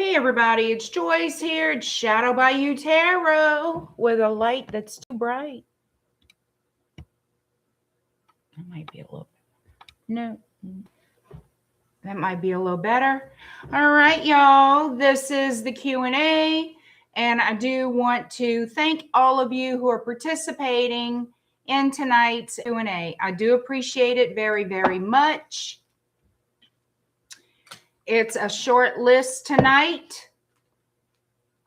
Hey everybody, it's Joyce here. It's Shadow Bayou Tarot with a light that's too bright. That might be a little, no, that might be a little better. All right, y'all, this is the Q&A, and I do want to thank all of you who are participating in tonight's Q&A. I do appreciate it very, very much. It's a short list tonight.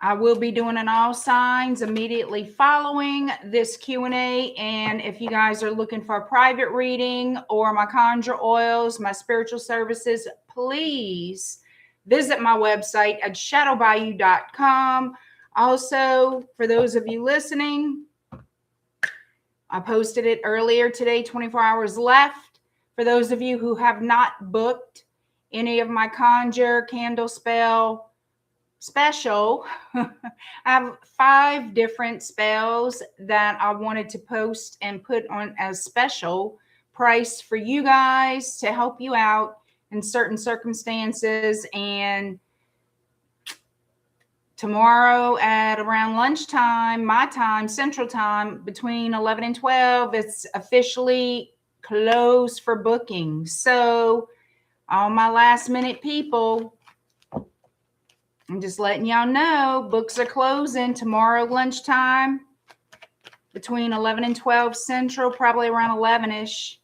I will be doing an all signs immediately following this Q&A. And if you guys are looking for a private reading or my conjure oils, my spiritual services, please visit my website at shadowbayou.com. Also, for those of you listening, I posted it earlier today, 24 hours left. For those of you who have not booked any of my conjure, candle spell, special, I have 5 different spells that I wanted to post and put on as special price for you guys to help you out in certain circumstances. And tomorrow at around lunchtime, my time, Central Time, between 11 and 12, it's officially closed for booking. So all my last minute people, I'm just letting y'all know, books are closing tomorrow lunchtime between 11 and 12 Central, probably around 11-ish.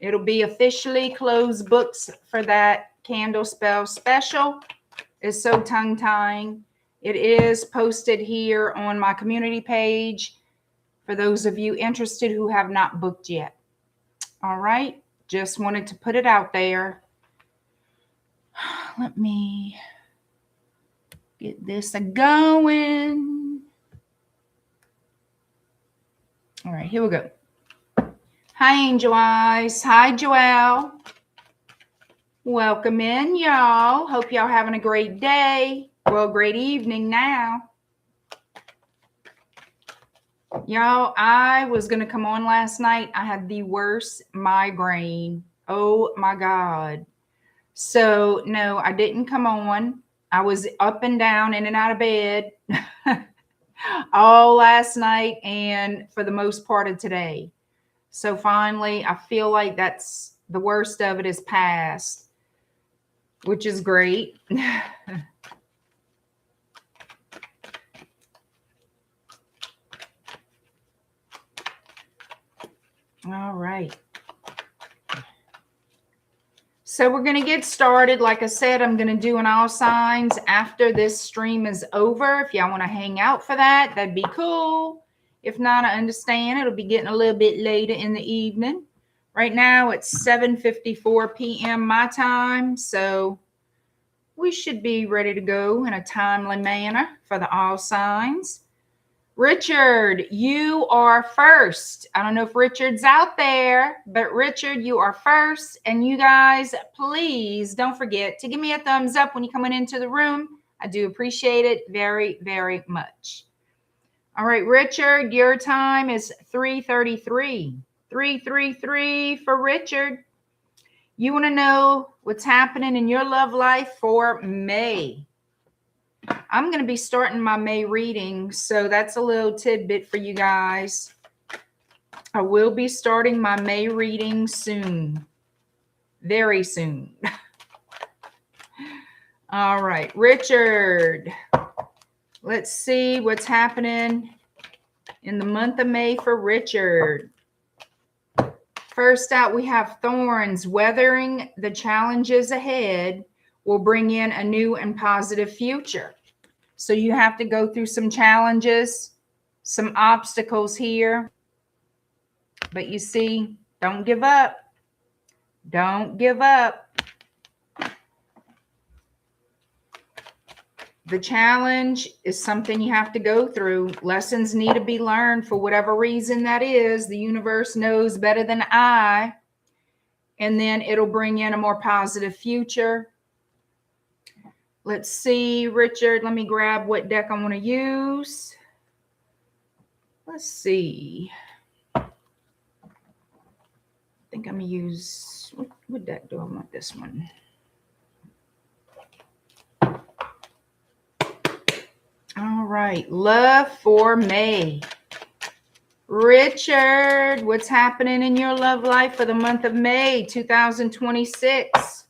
It'll be officially closed books for that candle spell special. It's so tongue-tying. It is posted here on my community page for those of you interested who have not booked yet. All right, just wanted to put it out there. Let me get this going. All right, here we go. Hi, Angel Eyes. Hi, Joelle. Welcome in, y'all. Hope y'all having a great day. Well, great evening now. Y'all, I was going to come on last night. I had the worst migraine. Oh, my God. So, no, I didn't come on. I was up and down, in and out of bed all last night and for the most part of today. So finally, I feel like that's the worst of it is past, which is great. All right. So we're going to get started. Like I said, I'm going to do an all signs after this stream is over. If y'all want to hang out for that, that'd be cool. If not, I understand. It'll be getting a little bit later in the evening. Right now, it's 7:54 p.m. my time. So we should be ready to go in a timely manner for the all signs. Richard, you are first. I don't know if Richard's out there, but Richard, you are first. And you guys, please don't forget to give me a thumbs up when you're coming into the room. I do appreciate it very, very much. All right, Richard, your time is 3:33. 3:33 for Richard. You want to know what's happening in your love life for May. I'm going to be starting my May reading, so that's a little tidbit for you guys. I will be starting my May reading soon, very soon. All right, Richard, let's see what's happening in the month of May for Richard. First out, we have thorns. Weathering the challenges ahead will bring in a new and positive future. So you have to go through some challenges, some obstacles here. But you see, don't give up. Don't give up. The challenge is something you have to go through. Lessons need to be learned for whatever reason that is. The universe knows better than I. And then it'll bring in a more positive future. Let's see, Richard, let me grab what deck I want to use. Let's see. I think I'm going to use, what deck do I want? This one. right. Love for May. Richard, what's happening in your love life for the month of May 2026?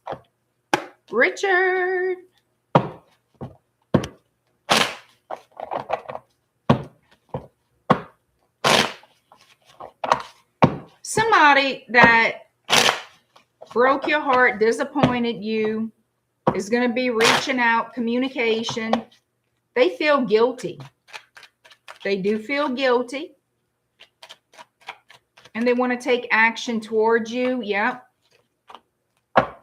Richard. Somebody that broke your heart, disappointed you, is going to be reaching out, communication. They feel guilty. They do feel guilty. And they want to take action towards you. Yep.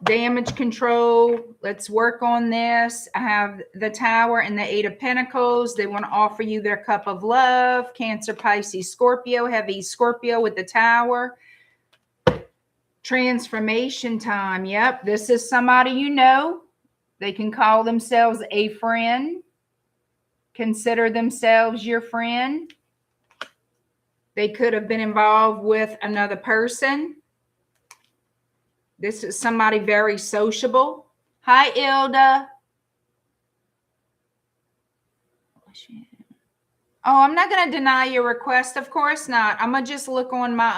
Damage control. Let's work on this. I have the Tower and the Eight of Pentacles. They want to offer you their cup of love. Cancer, Pisces, Scorpio. Heavy Scorpio with the Tower. Transformation time. Yep. This is somebody you know. They can call themselves a friend. Consider themselves your friend. They could have been involved with another person. This is somebody very sociable. Hi, ILDA. Oh, I'm not going to deny your request. Of course not. I'm going to just look on my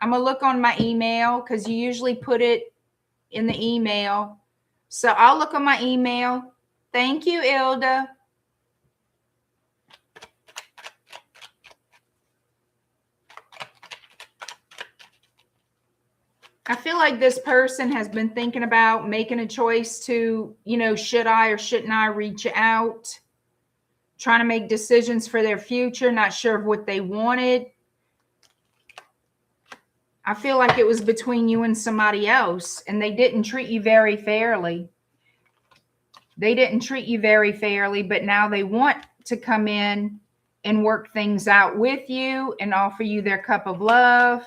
I'm going to look on my email because you usually put it in the email. So I'll look on my email. Thank you, ILDA. I feel like this person has been thinking about making a choice to, you know, should I or shouldn't I reach out? Trying to make decisions for their future, not sure of what they wanted. I feel like it was between you and somebody else, and they didn't treat you very fairly. They didn't treat you very fairly, but now they want to come in and work things out with you and offer you their cup of love.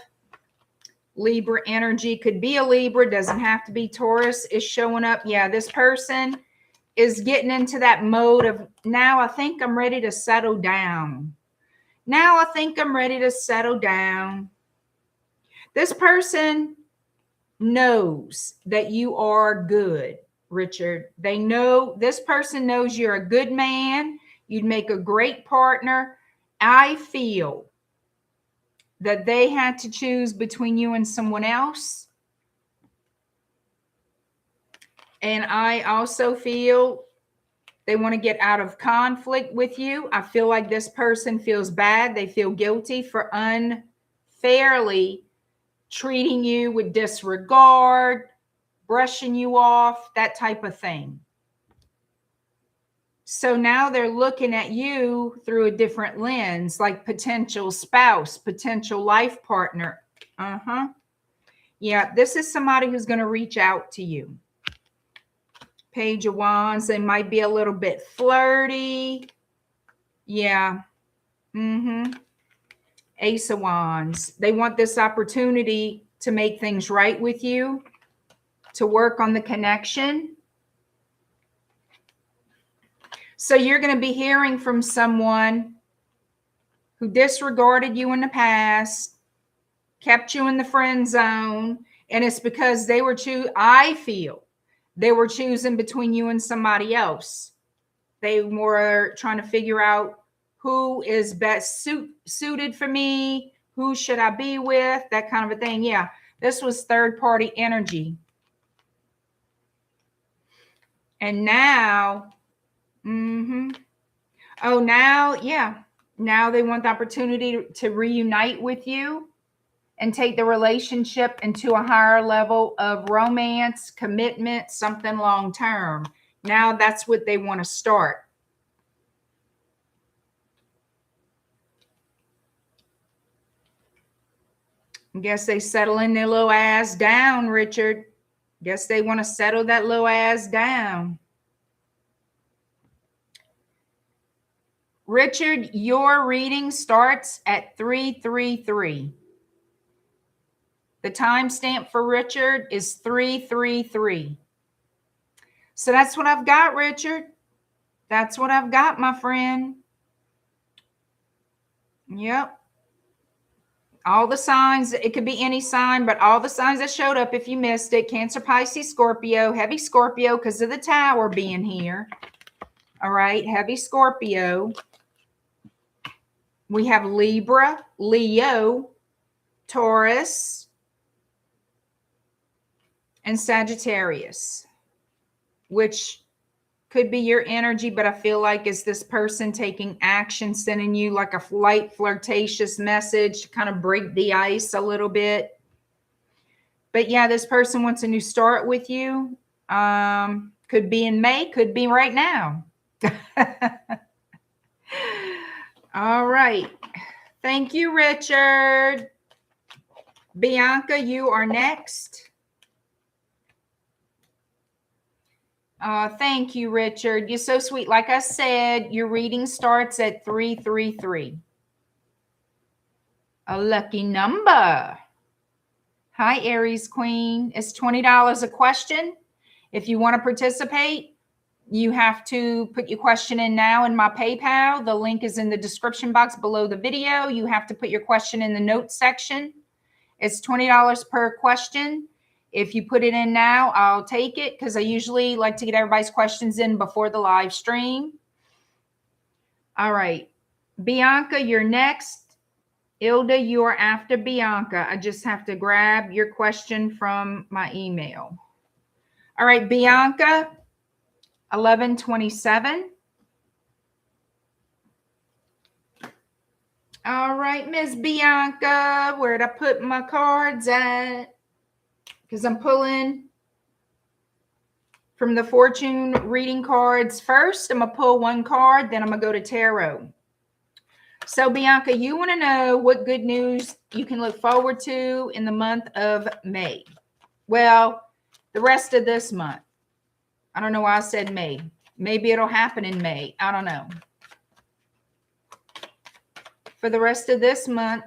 Libra energy, could be a Libra, doesn't have to be. Taurus is showing up. Yeah, this person is getting into that mode of, now I think I'm ready to settle down. Now I think I'm ready to settle down. This person knows that you are good, Richard. They know, this person knows you're a good man. You'd make a great partner. I feel that they had to choose between you and someone else. And I also feel they want to get out of conflict with you. I feel like this person feels bad. They feel guilty for unfairly treating you with disregard, brushing you off, that type of thing. So now they're looking at you through a different lens, like potential spouse, potential life partner. Yeah, this is somebody who's going to reach out to you. Page of Wands, they might be a little bit flirty. Yeah. Ace of Wands. They want this opportunity to make things right with you, to work on the connection. So you're going to be hearing from someone who disregarded you in the past, kept you in the friend zone, and it's because they were I feel they were choosing between you and somebody else. They were trying to figure out who is best suited for me, who should I be with, that kind of a thing. Yeah, this was third-party energy. And now, oh, now, yeah. Now they want the opportunity to reunite with you and take the relationship into a higher level of romance, commitment, something long-term. Now that's what they want to start. I guess they settling their little ass down, Richard. Guess they want to settle that little ass down. Richard, your reading starts at 333. The timestamp for Richard is 333. So that's what I've got, Richard. That's what I've got, my friend. Yep. All the signs, it could be any sign, but all the signs that showed up, if you missed it, Cancer, Pisces, Scorpio, heavy Scorpio because of the Tower being here. All right, heavy Scorpio. We have Libra, Leo, Taurus, and Sagittarius, which could be your energy, but I feel like is this person taking action, sending you like a light flirtatious message to kind of break the ice a little bit. But yeah, this person wants a new start with you. Could be in May, could be right now. All right. Thank you, Richard. Bianca, you are next. Thank you, Richard. You're so sweet. Like I said, your reading starts at 333. A lucky number. Hi, Aries Queen. It's $20 a question. If you want to participate, you have to put your question in now in my PayPal. The link is in the description box below the video. You have to put your question in the notes section. It's $20 per question. If you put it in now, I'll take it because I usually like to get everybody's questions in before the live stream. All right. Bianca, you're next. ILDA, you are after Bianca. I just have to grab your question from my email. All right, Bianca, 1127. All right, Miss Bianca, where'd I put my cards at? Because I'm pulling from the fortune reading cards first. I'm going to pull one card, then I'm going to go to tarot. So, Bianca, you want to know what good news you can look forward to in the month of May. Well, the rest of this month. I don't know why I said May. Maybe it'll happen in May. I don't know. For the rest of this month,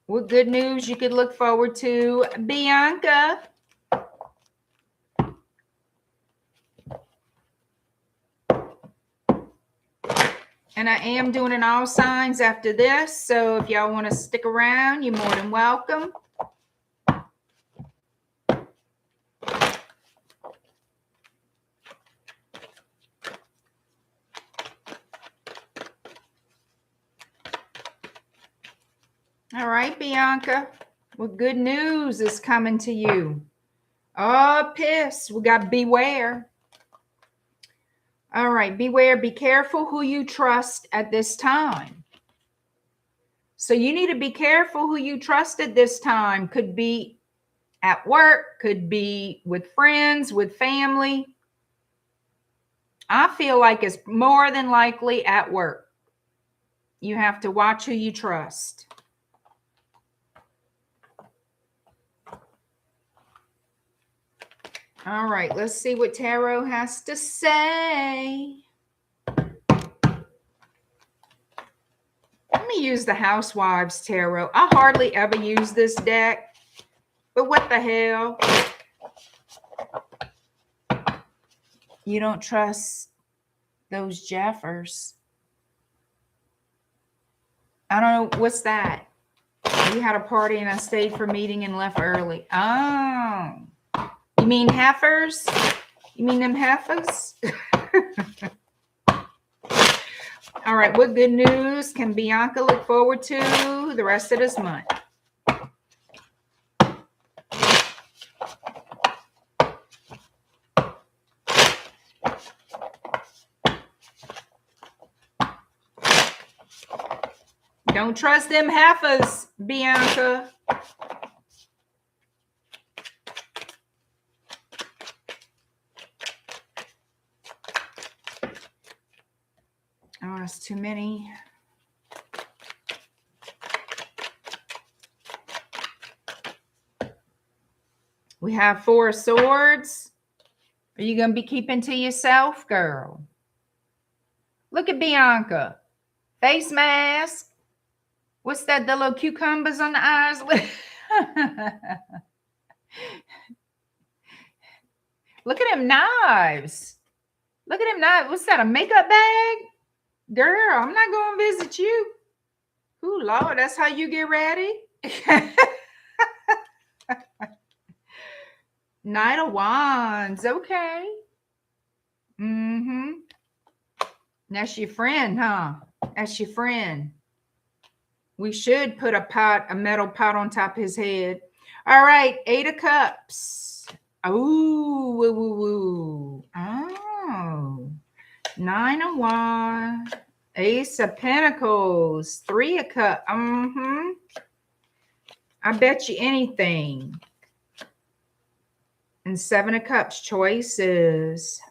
what good news you could look forward to, Bianca? And I am doing an all signs after this. So if y'all want to stick around, you're more than welcome. All right, Bianca. What good news is coming to you? Oh, piss. We got beware. All right, beware. Be careful who you trust at this time. So you need to be careful who you trust at this time. Could be at work, could be with friends, with family. I feel like it's more than likely at work. You have to watch who you trust. All right, let's see what tarot has to say. Let me use the Housewives Tarot. I hardly ever use this deck, but what the hell? You don't trust those Jeffers. I don't know. What's that? We had a party and I stayed for a meeting and left early. Oh. You mean heifers? You mean them heifers? All right. What good news can Bianca look forward to the rest of this month? Don't trust them heifers, Bianca. Oh, it's too many. We have 4 of Swords. Are you going to be keeping to yourself, girl? Look at Bianca. Face mask. What's that? The little cucumbers on the eyes? Look at them knives. Look at them knives. What's that? A makeup bag? Girl, I'm not going to visit you. Ooh, Lord, that's how you get ready? Knight of Wands. Okay. Mm-hmm. That's your friend, huh? That's your friend. We should put a metal pot on top of his head. All right, 8 of Cups. Ooh, woo, woo, woo. Oh, 9 of Wands. Ace of Pentacles. 3 of Cups. Mm-hmm. I bet you anything. And 7 of Cups. Choices.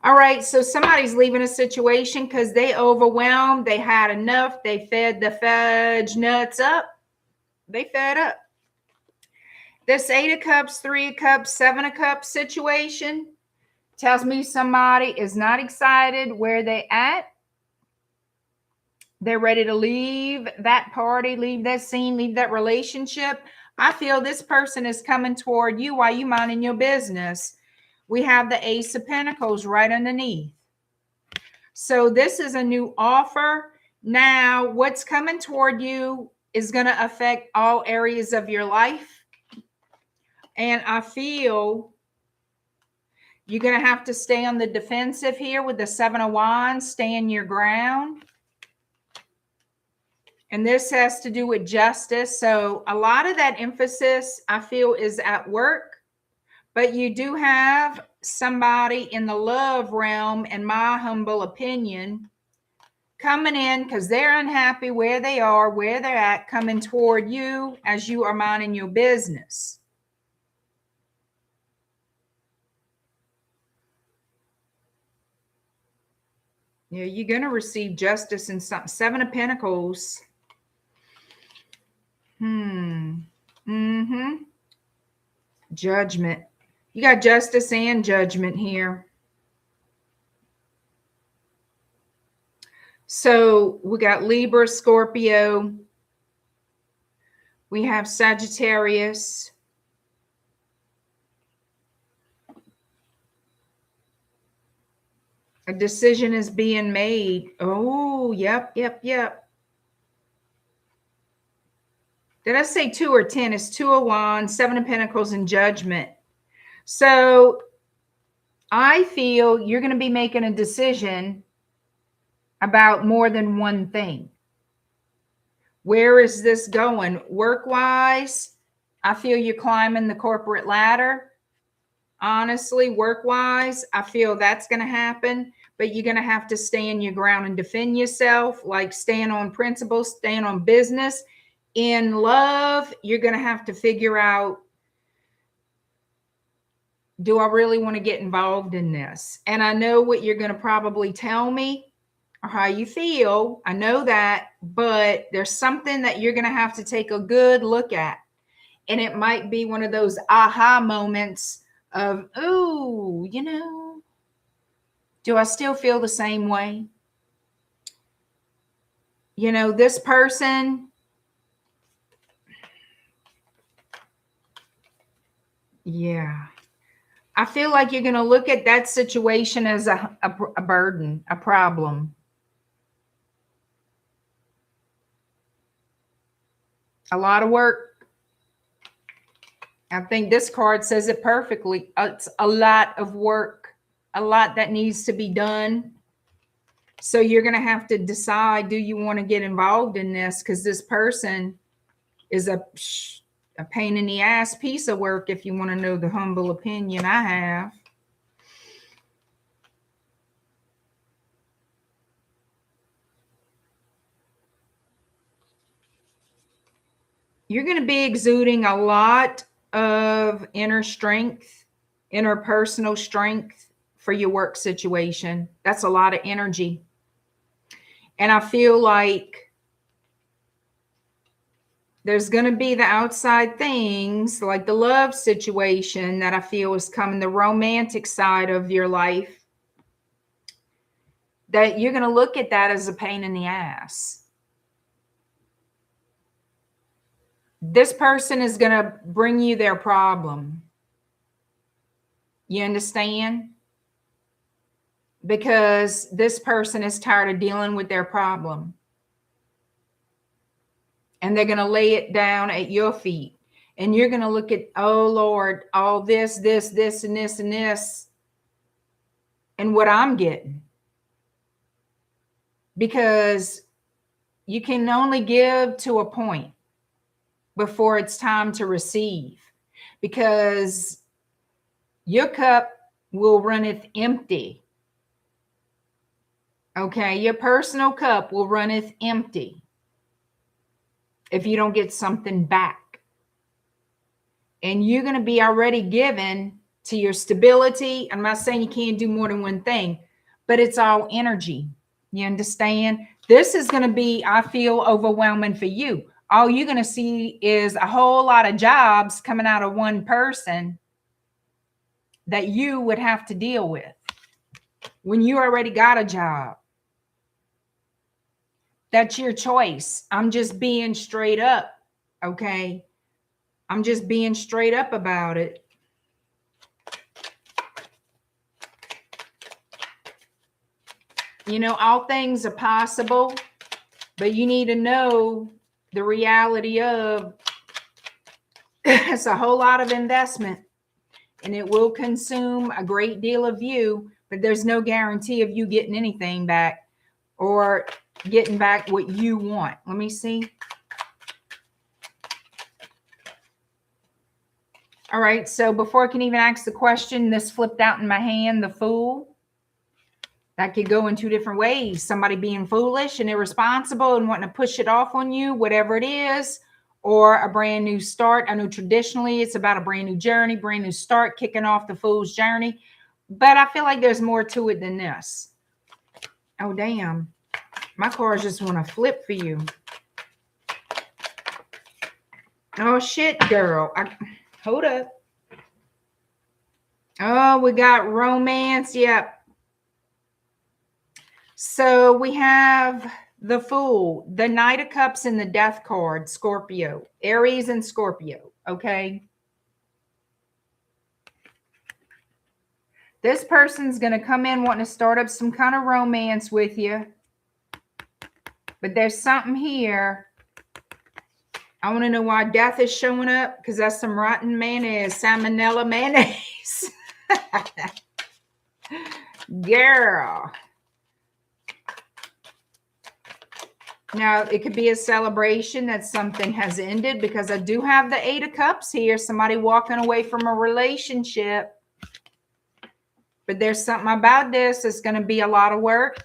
All right, so somebody's leaving a situation because they overwhelmed. They had enough. They fed the fudge nuts up. They fed up. This 8 of Cups, 3 of Cups, 7 of Cups situation tells me somebody is not excited where they at. They're ready to leave that party, leave that scene, leave that relationship. I feel this person is coming toward you while you minding your business. We have the Ace of Pentacles right underneath. So this is a new offer. Now, what's coming toward you is going to affect all areas of your life. And I feel you're going to have to stay on the defensive here with the 7 of Wands, stand your ground. And this has to do with justice. So a lot of that emphasis, I feel, is at work. But you do have somebody in the love realm, in my humble opinion, coming in because they're unhappy where they are, where they're at, coming toward you as you are minding your business. Yeah, you're going to receive justice in some 7 of Pentacles. Judgment. You got justice and judgment here. So we got Libra, Scorpio. We have Sagittarius. A decision is being made. Oh, yep. Did I say 2 or 10? It's 2 of Wands, 7 of Pentacles, and Judgment. So I feel you're going to be making a decision about more than one thing. Where is this going? Work-wise, I feel you're climbing the corporate ladder. Honestly, work-wise, I feel that's going to happen, but you're going to have to stand your ground and defend yourself, like stand on principles, stand on business. In love, you're going to have to figure out, do I really want to get involved in this? And I know what you're going to probably tell me or how you feel. I know that, but there's something that you're going to have to take a good look at. And it might be one of those aha moments of, ooh, you know, do I still feel the same way? You know, this person, yeah. I feel like you're going to look at that situation as a burden, a problem. A lot of work. I think this card says it perfectly. It's a lot of work, a lot that needs to be done. So you're going to have to decide, do you want to get involved in this? Because this person is a pain in the ass piece of work, if you want to know the humble opinion I have. You're going to be exuding a lot of inner strength, interpersonal strength for your work situation. That's a lot of energy. And I feel like there's going to be the outside things like the love situation that I feel is coming, the romantic side of your life, that you're going to look at that as a pain in the ass. This person is going to bring you their problem. You understand? Because this person is tired of dealing with their problem. And they're going to lay it down at your feet. And you're going to look at, oh, Lord, all this, and this, and this. and what I'm getting. Because you can only give to a point before it's time to receive. Because your cup will runneth empty. Okay, your personal cup will runneth empty if you don't get something back. And you're going to be already given to your stability. I'm not saying you can't do more than one thing, but it's all energy. You understand? This is going to be, I feel, overwhelming for you. All you're going to see is a whole lot of jobs coming out of one person that you would have to deal with when you already got a job. That's your choice. I'm just being straight up. Okay. I'm just being straight up about it. You know, all things are possible, but you need to know the reality of it's a whole lot of investment and it will consume a great deal of you, but there's no guarantee of you getting anything back or getting back what you want. Let me see. All right, so before I can even ask the question, this flipped out in my hand, the Fool. That could go in two different ways. Somebody being foolish and irresponsible and wanting to push it off on you, whatever it is, or a brand new start. I know traditionally it's about a brand new journey, brand new start, kicking off the Fool's journey. But I feel like there's more to it than this. Oh, damn. My cards just want to flip for you. Oh, shit, girl. Hold up. Oh, we got romance. Yep. So we have the Fool, the Knight of Cups, and the Death card, Scorpio, Aries and Scorpio. Okay. This person's going to come in wanting to start up some kind of romance with you. But there's something here. I want to know why Death is showing up, because that's some rotten mayonnaise, salmonella mayonnaise. Girl. Now, it could be a celebration that something has ended, because I do have the Eight of Cups here. Somebody walking away from a relationship. But there's something about this that's going to be a lot of work.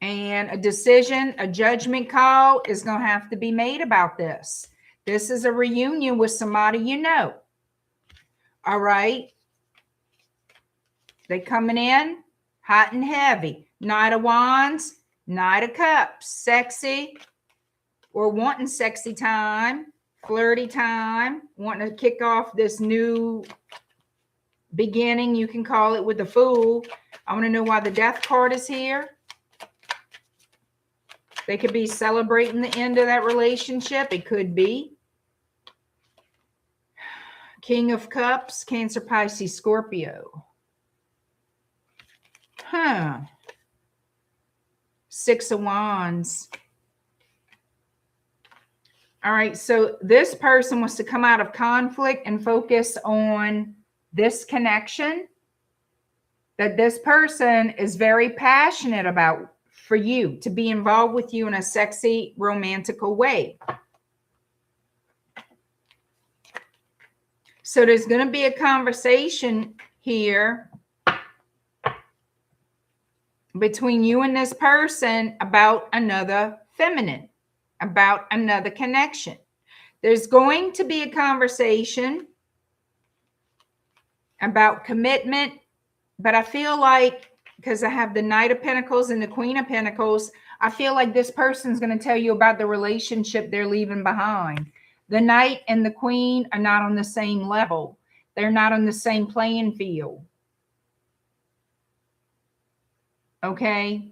And a decision, a judgment call is going to have to be made about this. This is a reunion with somebody you know. All right. They coming in hot and heavy. Knight of Wands, Knight of Cups. Sexy or wanting sexy time, flirty time, wanting to kick off this new beginning, you can call it, with the Fool. I want to know why the Death card is here. They could be celebrating the end of that relationship. It could be. King of Cups, Cancer, Pisces, Scorpio. Huh. Six of Wands. All right, so this person wants to come out of conflict and focus on this connection that this person is very passionate about for you, to be involved with you in a sexy, romantical way. So there's going to be a conversation here between you and this person about another feminine, about another connection. There's going to be a conversation about commitment, but I feel like, because I have the Knight of Pentacles and the Queen of Pentacles, I feel like this person's going to tell you about the relationship they're leaving behind. The Knight and the Queen are not on the same level. They're not on the same playing field. Okay?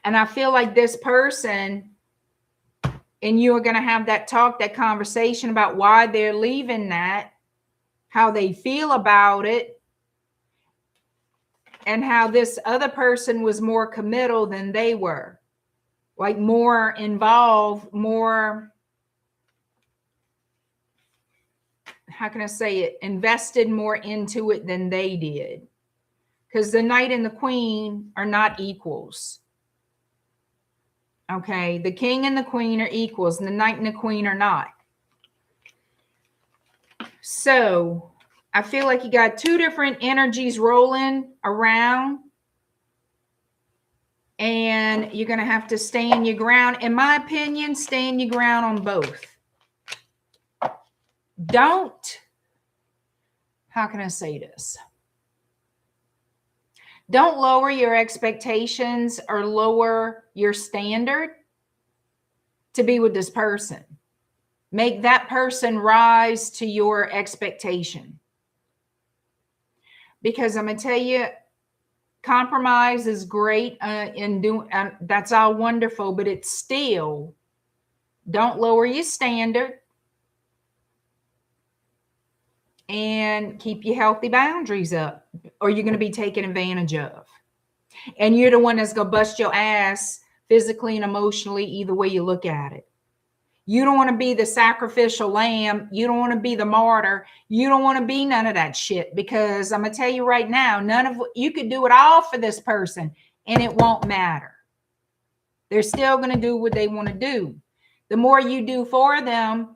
And I feel like this person and you are going to have that talk, that conversation about why they're leaving that, how they feel about it, and how this other person was more committal than they were. Like more involved, more, how can I say it, invested more into it than they did. because the Knight and the Queen are not equals. Okay, the King and the Queen are equals, and the Knight and the Queen are not. So I feel like you got two different energies rolling around, and you're going to have to stand your ground. In my opinion, stand your ground on both. Don't, how can I say this? Don't lower your expectations or lower your standard to be with this person. Make that person rise to your expectation. Because I'm going to tell you, compromise is great in doing, that's all wonderful, but it's still, don't lower your standard and keep your healthy boundaries up, or you're going to be taken advantage of. And you're the one that's going to bust your ass physically and emotionally, either way you look at it. You don't want to be the sacrificial lamb. You don't want to be the martyr. You don't want to be none of that shit, because I'm going to tell you right now, you could do it all for this person and it won't matter. They're still going to do what they want to do. The more you do for them,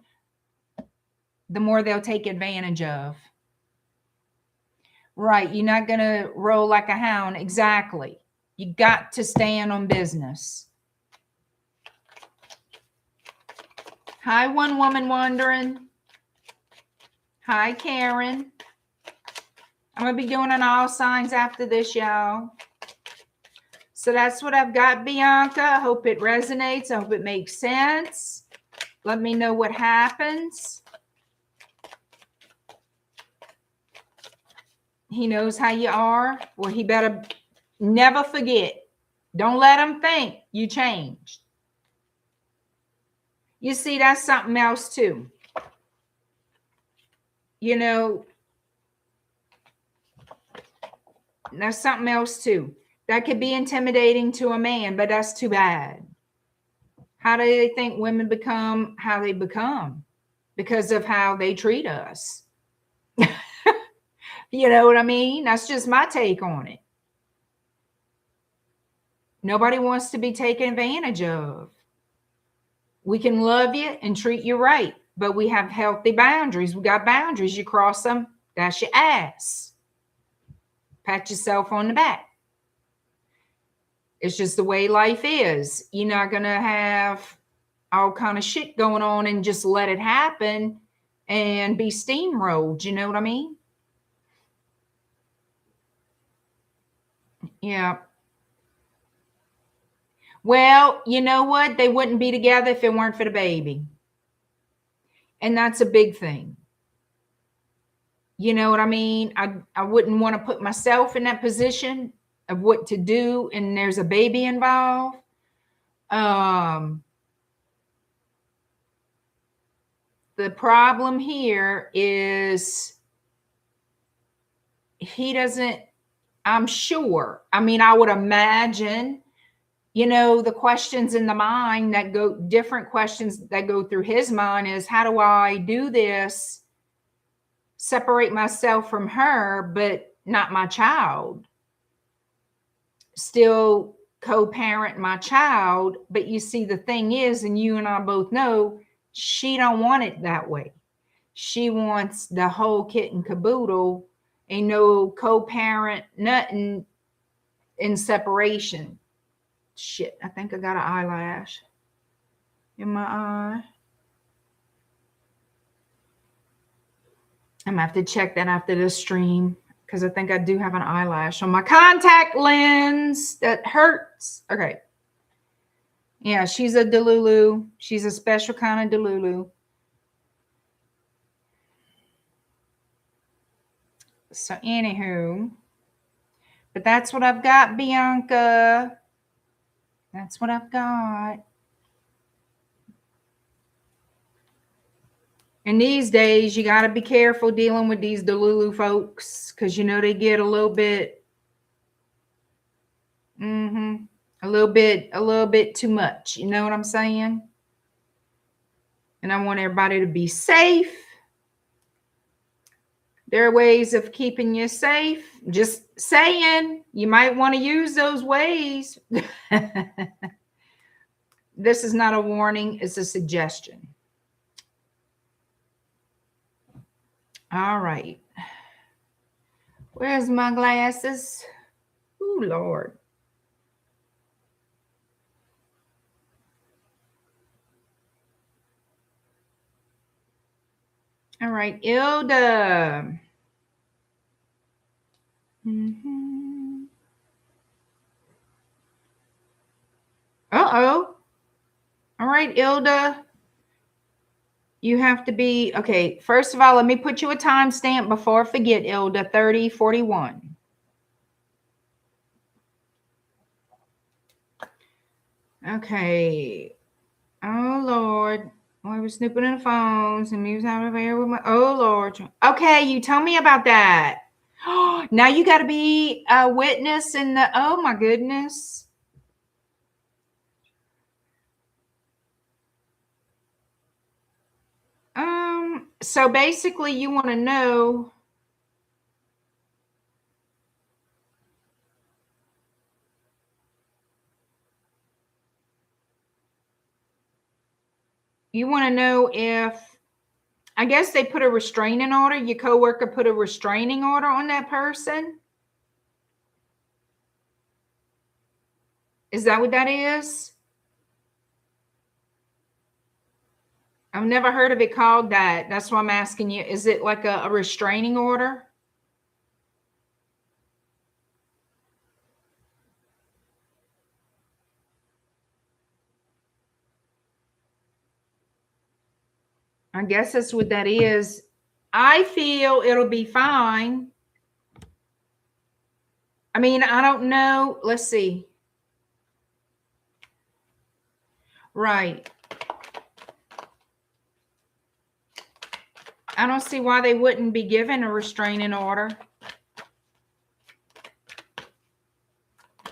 the more they'll take advantage of. Right. You're not going to roll like a hound. Exactly. You got to stand on business. Hi, One Woman Wondering. Hi, Karen. I'm going to be doing an all signs after this, y'all. So that's what I've got, Bianca. I hope it resonates. I hope it makes sense. Let me know what happens. He knows how you are. Well, he better never forget. Don't let him think you changed. You see, that's something else too. You know, that's something else too. That could be intimidating to a man, but that's too bad. How do they think women become how they become? Because of how they treat us. You know what I mean? That's just my take on it. Nobody wants to be taken advantage of. We can love you and treat you right, but we have healthy boundaries. We got boundaries. You cross them, that's your ass. Pat yourself on the back. It's just the way life is. You're not going to have all kind of shit going on and just let it happen and be steamrolled. You know what I mean? Yeah. Well, you know what? They wouldn't be together if it weren't for the baby. And that's a big thing. You know what I mean? I wouldn't want to put myself in that position of what to do, and there's a baby involved. The problem here is he doesn't, I'm sure. I mean, I would imagine, you know, the questions in the mind that go, different questions that go through his mind is, how do I do this? Separate myself from her, but not my child. Still co-parent my child. But you see, the thing is, and you and I both know, she don't want it that way. She wants the whole kit and caboodle. Ain't no co-parent, nothing in separation. Shit, I think I got an eyelash in my eye. I'm gonna have to check that after the stream, because I think I do have an eyelash on my contact lens that hurts. Okay. Yeah, she's a Delulu. She's a special kind of Delulu. So anywho, but that's what I've got, Bianca. That's what I've got. And these days, you got to be careful dealing with these Delulu folks, because, you know, they get a little bit, a little bit too much. You know what I'm saying? And I want everybody to be safe. There are ways of keeping you safe. Just saying, you might want to use those ways. This is not a warning, it's a suggestion. All right. Where's my glasses? Oh, Lord. All right, ILDA. Uh-oh. All right, ILDA. You have to be, okay, first of all, let me put you a timestamp before I forget, ILDA, 3041. Okay. Oh, Lord. I was snooping in the phones and he was out of here with my, oh, Lord. Okay, you tell me about that. Now you got to be a witness in the, oh, my goodness. So basically you want to know, if, I guess they put a restraining order, your coworker put a restraining order on that person. Is that what that is? I've never heard of it called that. That's why I'm asking you. Is it like a restraining order? I guess that's what that is. I feel it'll be fine. I mean, I don't know. Let's see. Right. I don't see why they wouldn't be given a restraining order.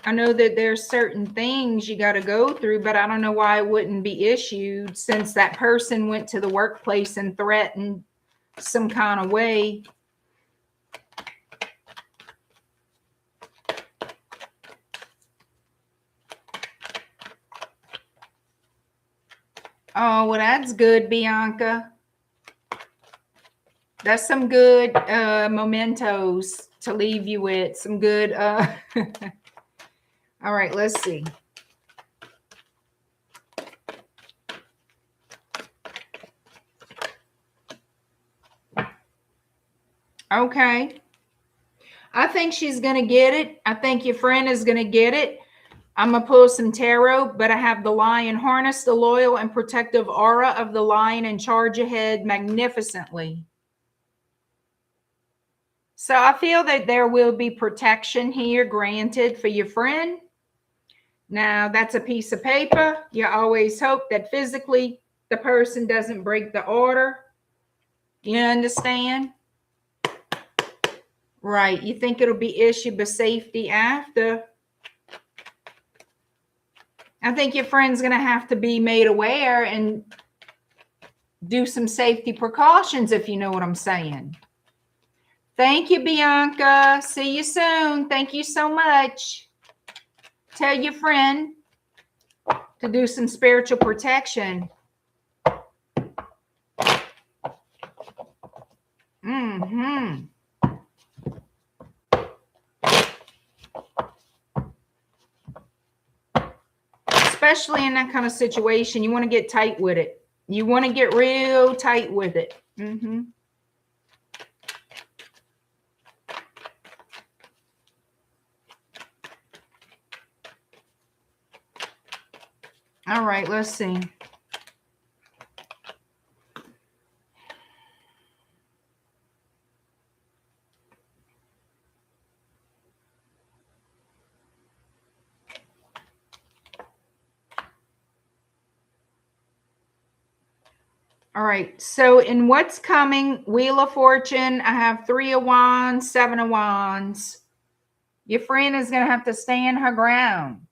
I know that there's certain things you got to go through, but I don't know why it wouldn't be issued since that person went to the workplace and threatened some kind of way. Oh, well, that's good, Bianca. That's some good mementos to leave you with. Some good. All right, let's see. Okay. I think she's going to get it. I think your friend is going to get it. I'm going to pull some tarot, but I have the lion. Harness the loyal and protective aura of the lion and charge ahead magnificently. So I feel that there will be protection here granted for your friend. Now, that's a piece of paper. You always hope that physically the person doesn't break the order. You understand? Right. You think it'll be issued by safety after. I think your friend's going to have to be made aware and do some safety precautions, if you know what I'm saying. Thank you, Bianca. See you soon. Thank you so much. Tell your friend to do some spiritual protection. Mm-hmm. Especially in that kind of situation, you want to get tight with it. You want to get real tight with it. Mm-hmm. All right, let's see. All right, so in what's coming, Wheel of Fortune, I have 3 of Wands, 7 of Wands. Your friend is going to have to stand her ground.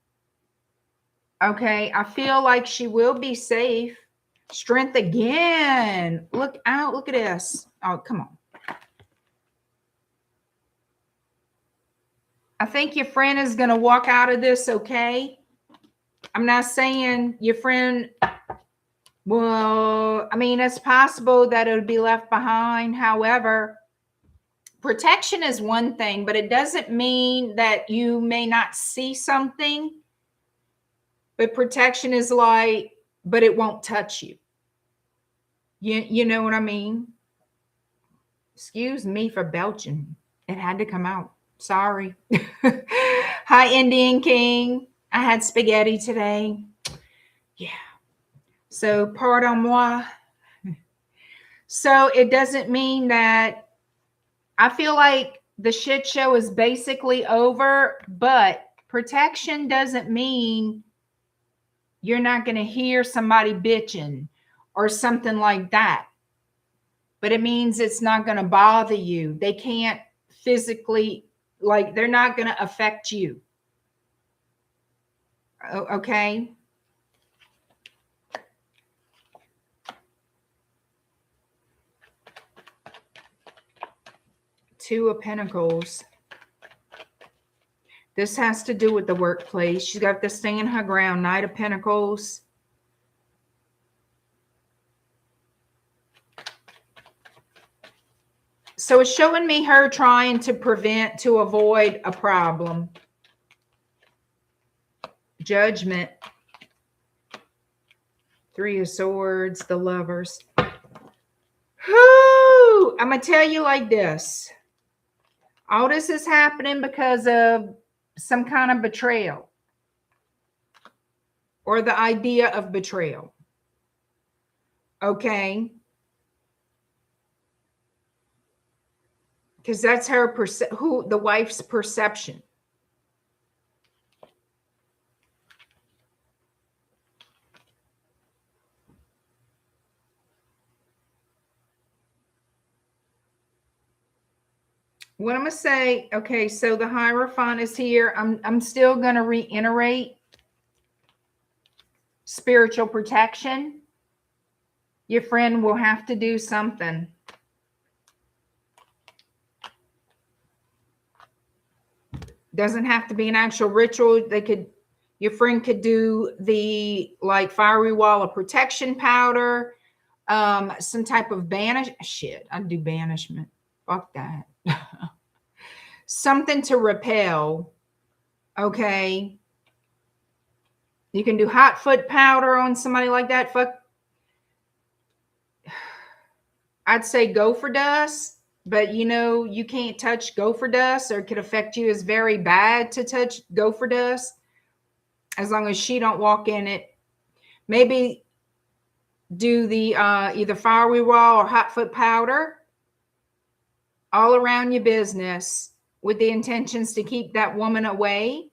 Okay, I feel like she will be safe. Strength again. Look out, look at this. Oh, come on. I think your friend is going to walk out of this okay. I'm not saying your friend, well, I mean, it's possible that it would be left behind. However, protection is one thing, but it doesn't mean that you may not see something. But protection is like, but it won't touch you. You know what I mean? Excuse me for belching. It had to come out. Sorry. Hi, Indian King. I had spaghetti today. Yeah. So, pardon moi. So, it doesn't mean that I feel like the shit show is basically over, but protection doesn't mean you're not going to hear somebody bitching or something like that. But it means it's not going to bother you. They can't physically, like, they're not going to affect you. Okay? Two of Pentacles. This has to do with the workplace. She's got to stand her ground. Knight of Pentacles. So it's showing me her trying to avoid a problem. Judgment. Three of Swords, the Lovers. Whew, I'm going to tell you like this. All this is happening because of some kind of betrayal or the idea of betrayal. Okay? Because that's her the wife's perception. What I'm going to say, okay, so the Hierophant is here. I'm still going to reiterate spiritual protection. Your friend will have to do something. Doesn't have to be an actual ritual. Your friend could do the like fiery wall of protection powder, some type of shit. I'd do banishment. Fuck that. Something to repel. Okay. You can do hot foot powder on somebody like that. Fuck. I'd say gopher dust, but you can't touch gopher dust, or it could affect you. It's very bad to touch gopher dust as long as she don't walk in it. Maybe do the either fiery wall or hot foot powder all around your business with the intentions to keep that woman away,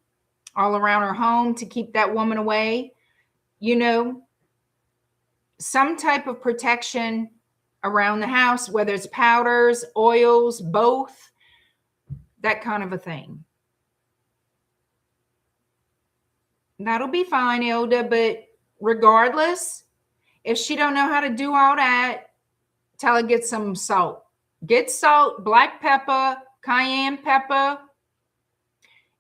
all around her home to keep that woman away. Some type of protection around the house, whether it's powders, oils, both, that kind of a thing. That'll be fine, ILDA, but regardless, if she don't know how to do all that, tell her get some salt. Get salt, black pepper, cayenne pepper.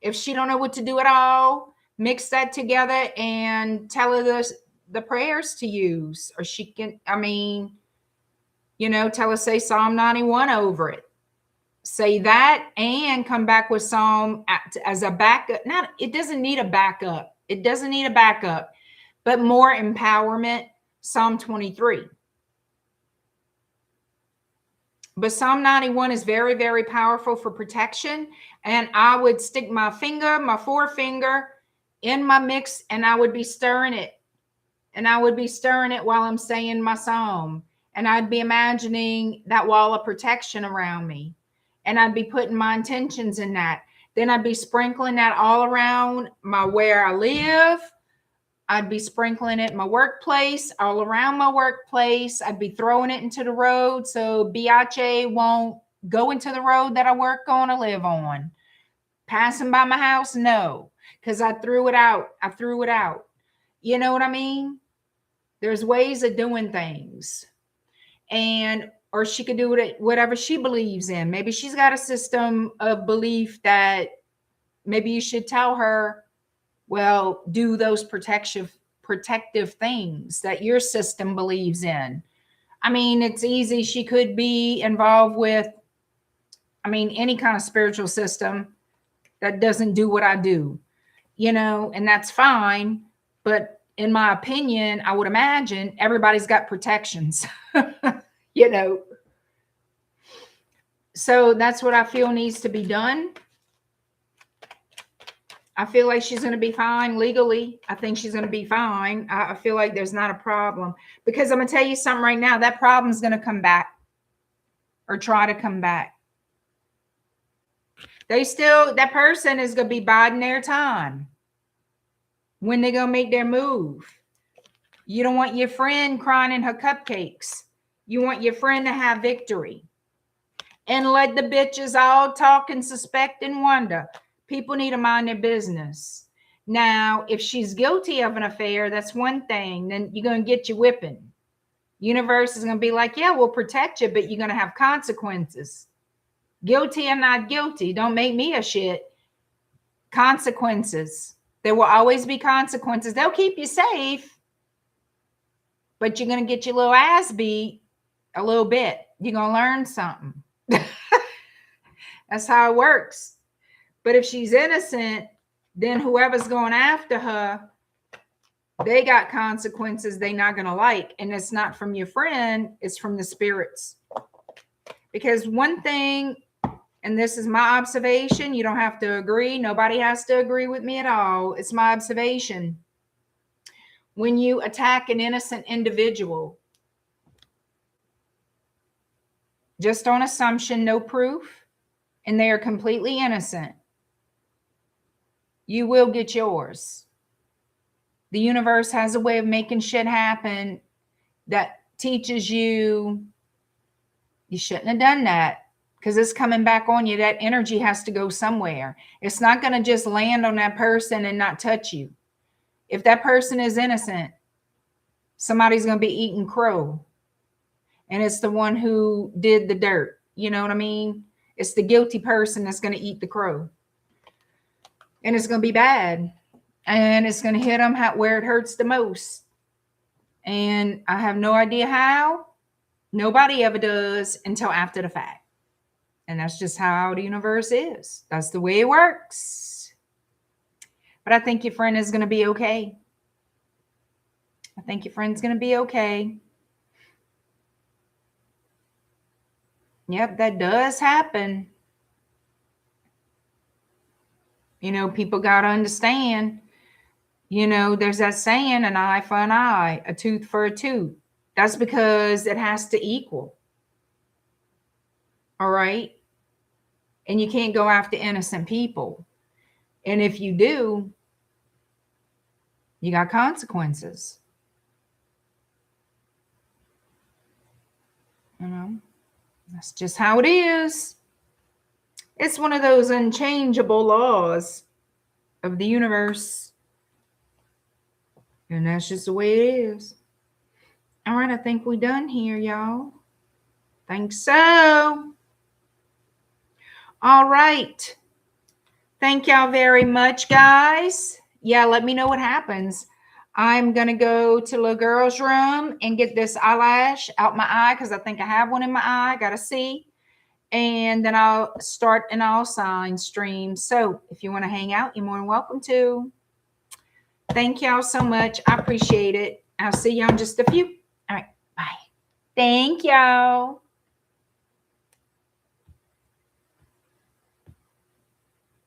If she don't know what to do at all, mix that together and tell her the prayers to use. Or she can, tell her say Psalm 91 over it. Say that and come back with Psalm as a backup. It doesn't need a backup. It doesn't need a backup, but more empowerment. Psalm 23. But Psalm 91 is very, very powerful for protection. And I would stick my forefinger in my mix, and I would be stirring it. And I would be stirring it while I'm saying my psalm. And I'd be imagining that wall of protection around me. And I'd be putting my intentions in that. Then I'd be sprinkling that all around where I live. I'd be sprinkling it in my workplace, all around my workplace. I'd be throwing it into the road so BIANCA won't go into the road that I work on or live on. Passing by my house, no, because I threw it out. You know what I mean? There's ways of doing things. Or she could do it whatever she believes in. Maybe she's got a system of belief that maybe you should tell her, well, do those protective things that your system believes in. I mean, it's easy. She could be involved with, I mean, any kind of spiritual system that doesn't do what I do, and that's fine. But in my opinion, I would imagine everybody's got protections, So that's what I feel needs to be done. I feel like she's going to be fine legally. I think she's going to be fine. I feel like there's not a problem, because I'm going to tell you something right now. That problem's going to come back, or try to come back. That person is going to be biding their time when they're going to make their move. You don't want your friend crying in her cupcakes. You want your friend to have victory. And let the bitches all talk and suspect and wonder. People need to mind their business. Now, if she's guilty of an affair, that's one thing. Then you're going to get your whipping. Universe is going to be like, yeah, we'll protect you, but you're going to have consequences. Guilty or not guilty, don't make me a shit. Consequences. There will always be consequences. They'll keep you safe, but you're going to get your little ass beat a little bit. You're going to learn something. That's how it works. But if she's innocent, then whoever's going after her, they got consequences they're not going to like. And it's not from your friend, it's from the spirits. Because one thing, and this is my observation, you don't have to agree. Nobody has to agree with me at all. It's my observation. When you attack an innocent individual, just on assumption, no proof, and they are completely innocent, you will get yours. The universe has a way of making shit happen that teaches you shouldn't have done that, because it's coming back on you. That energy has to go somewhere. It's not going to just land on that person and not touch you. If that person is innocent, somebody's going to be eating crow. And it's the one who did the dirt. You know what I mean? It's the guilty person that's going to eat the crow. And it's going to be bad. And it's going to hit them where it hurts the most. And I have no idea how. Nobody ever does until after the fact. And that's just how the universe is. That's the way it works. But I think your friend is going to be okay. I think your friend's going to be okay. Yep, that does happen. People got to understand, there's that saying, an eye for an eye, a tooth for a tooth. That's because it has to equal. All right. And you can't go after innocent people. And if you do, you got consequences. That's just how it is. It's one of those unchangeable laws of the universe. And that's just the way it is. All right, I think we're done here, y'all. Think so. All right. Thank y'all very much, guys. Yeah, let me know what happens. I'm going to go to the girl's room and get this eyelash out my eye, because I think I have one in my eye. Got to see. And then I'll start an all sign stream. So if you want to hang out, you're more than welcome to. Thank y'all so much. I appreciate it. I'll see y'all in just a few. All right. Bye. Thank y'all.